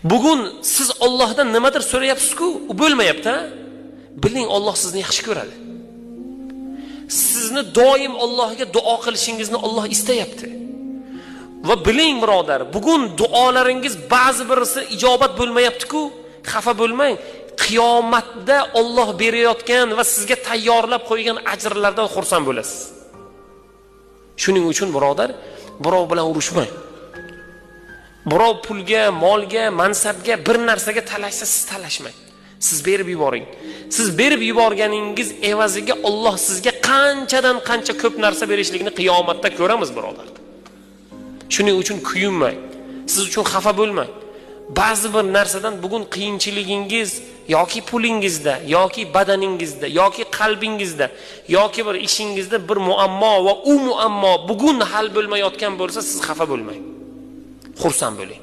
Bugun siz Allohdan nimadir so'rayapsiz-ku, u bo'lmayapti. Biling, Alloh sizni yaxshi ko'radi. Sizni doim Allohga duo qilishingizni Alloh istayapti. Va biling birodar, bugun duolaringiz ba'zi birisi ijobat bo'lmayapti-ku, xafa bo'lmang. Qiyomatda Alloh berayotgan va sizga tayyorlab qo'ygan ajrlardan xursand bo'lasiz. Shuning uchun birodar, birov bilan urushmang. Birov pulga, molga, mansabga, bir narsaga talashsa siz talashmang. Siz berib yuboring. Siz berib yuborganingiz evaziga Alloh sizga qanchadan qancha ko'p narsa berishligini qiyomatda ko'ramiz birodar. Shuning uchun kuyinmang. Siz uchun xafa bo'lmang. Ba'zi bir narsadan bugun qiyinchiligingiz yoki pulingizda, yoki badaningizda, yoki qalbingizda, yoki bir ishingizda bir muammo va u muammo bugun hal bo'lmayotgan bo'lsa, siz xafa bo'lmang. Xursand bo'ling.